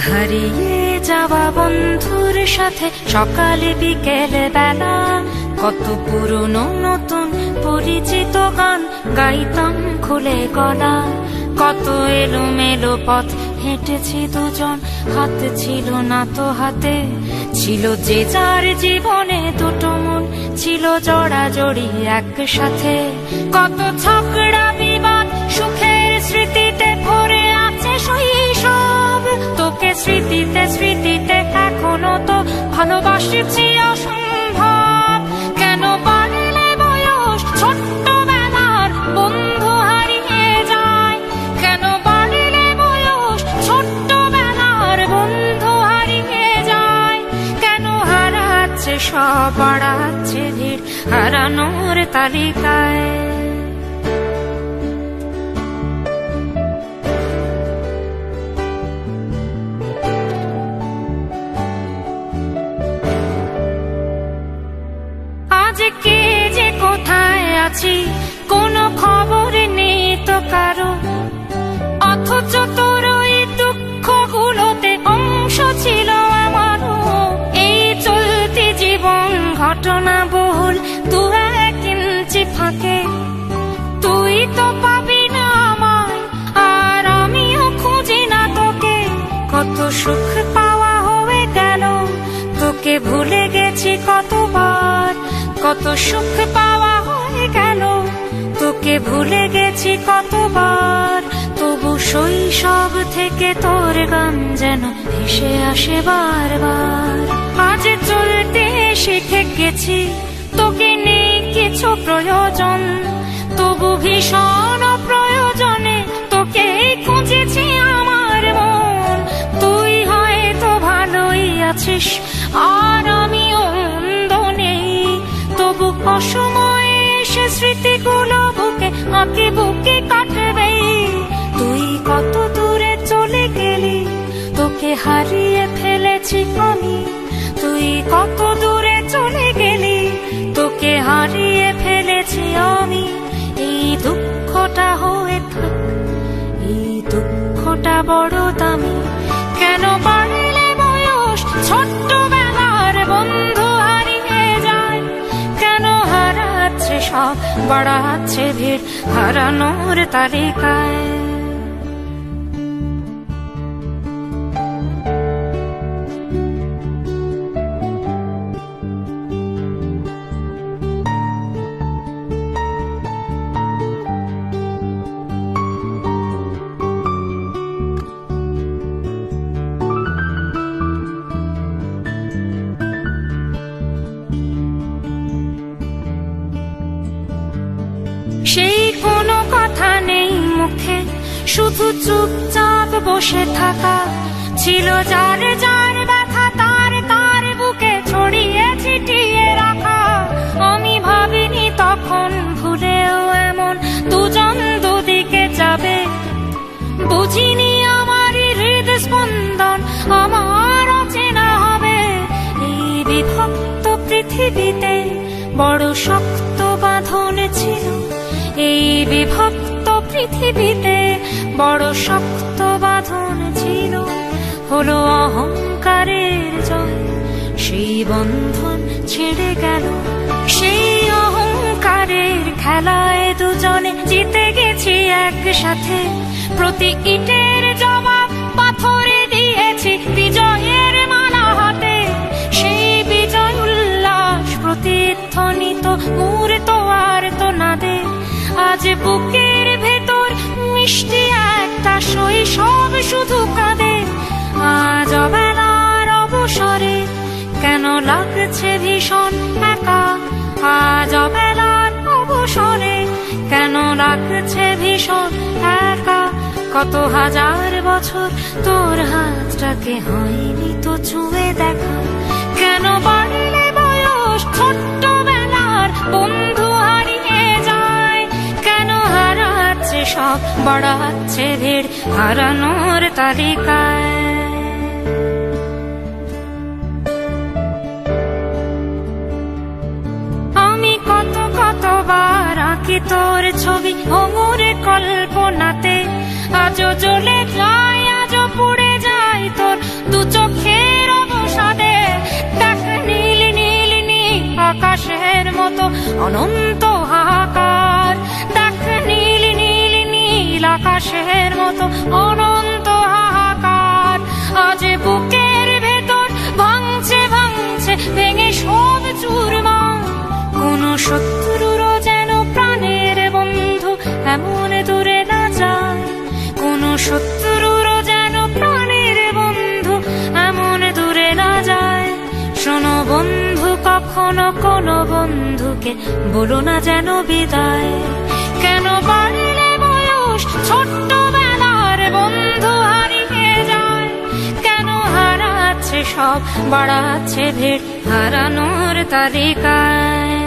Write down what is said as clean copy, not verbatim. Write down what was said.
হারিয়ে যাওয়া বন্ধুর সাথে সকালে বিকেলে বেলা কত পুরনো নতুন পরিচিত গান গাইতাম খুলে গলা। কত এলোমেলো পথ হেঁটেছি দুজন, হাত ছিল না তো হাতে। ছিল যে যার জীবনে দুটো মন, ছিল জড়াজড়ি একসাথে। কত ঝগড়া বিবাদ সুখের স্মৃতিতে ভরে আছে শৈশব। তোকে স্মৃতিতে স্মৃতিতে এখনো তো ভালোবাসছি অসম্ভব। কেন বাড়লে বয়স ছোট্টবেলার বন্ধু হারিয়ে যায়? কেন বাড়লে বয়স ছোট্টবেলার বন্ধু হারিয়ে যায়? কেন হারাচ্ছে সব, বাড়াচ্ছে ভিড় হারানোর তালিকায়? আজ কে যে কোথায় আছি কোনো খবর নেই তো কারো, অথচ তোর ওই দুঃখগুলোতে অংশ ছিল আমারও। এই চলতি জীবন ঘটনা বহুল দু এক ইঞ্চি ফাঁকে। তুই তো পাবি না আমায়, আর আমিও খুঁজি না তোকে। কত সুখ পাওয়া হয়ে গেল, তোকে ভুলে গেছি কতবার। কত সুখ পাওয়া হয়ে গেল, তোকে ভুলে গেছি কতবার। তবু শৈশব থেকে তোর গান যেন ভেসে আসে বারবার। আজ চলতে শিখে গেছি, তোকে নেই কিছু প্রয়োজন। তবু ভীষণ প্রয়োজনে তোকে খুঁজেছি আমার মন। তুই হয়তো ভালোই আছিস, আর আমিও মন্দ নেই। তবু অসময়ে এসে স্মৃতিগুলো বুকে আঁকে বুকে কাটবে। তুই কত দূরে চলে গেলি, তোকে হারিয়ে ফেলেছি আমি। তুই কত দূরে চলে গেলি, তোকে হারিয়ে ফেলেছি আমি। এই দুঃখটা হয়ে থাক, এই দুঃখটা বড় দামি। কেন বাড়লে বয়স ছোট্টবেলার বন্ধু হারিয়ে যায়? কেন হারাচ্ছে সব, বাড়াচ্ছে ভিড় হারানোর তালিকায়? সেই কোনো কথা নেই মুখে, শুধু চুপচাপ বসে থাকা। ছিল যার যার ব্যথা তার তার বুকে ছড়িয়ে ছিটিয়ে রাখা। আমি ভাবিনি তখন ভুলেও এমন দুজন দুদিকে যাবে। বুঝিনি আমারই হৃদস্পন্দন আমার অচেনা হবে। এই বিভক্ত পৃথিবীতে বড় শক্ত বাঁধন ছিল। এই বিভক্ত পৃথিবীতে বড় শক্ত বাঁধন ছিল। হলো অহংকারের জয়, সেই বন্ধন ছেড়ে গেল। সেই অহংকারের খেলায় দুজনে জিতে গেছি একসাথে। প্রতি ইটের জবাব পাথরে দিয়েছি বিজয়ের মালা হাতে। সেই বিজয় উল্লাস প্রতিধ্বনিত মুহূর্ত আর তো না দে। আজ বুকের ভেতর মিষ্টি একটা শৈশব শুধু কাঁদে। আজ অবেলার অবসরে কেন লাগছে ভীষণ একা? আজ অবেলার অবসরে কেন লাগছে ভীষণ একা? কত হাজার বছর তোর হাতটাকে হয়নি তো ছুঁয়ে দেখা। কেন বাড়লে বয়স ছোট্টবেলার বন্ধু হারিয়ে যায়? কেন হারাচ্ছে সব, বাড়াচ্ছে ভিড় হারানোর তালিকায়? আমি কতবার আঁকি তোর ছবি ভঙ্গুরে কল্পনাতে। আজও জ্বলে যায়, আজও পুড়ে যায় তোর অনন্ত হাহাকার। দেখ নীল নীল নীল আকাশের মতো অনন্ত হাহাকার। আজ বুকের ভেতর ভাঙছে ভাঙছে ভেঙে সব চুরমার। কোন শত্রুরও যেন প্রাণের বন্ধু এমন দূরে না যায়। কোন শত্রুরও যেন প্রাণের বন্ধু এমন দূরে না যায়। শোনো বন্ধু, কখনো কোনো বন্ধুকে বলো না যেন বিদায়। কেন বাড়লে বয়স ছোট্টবেলার বন্ধু হারিয়ে যায়। কেন হারাচ্ছে সব, বাড়াচ্ছে ভিড় হারানোর তালিকায়।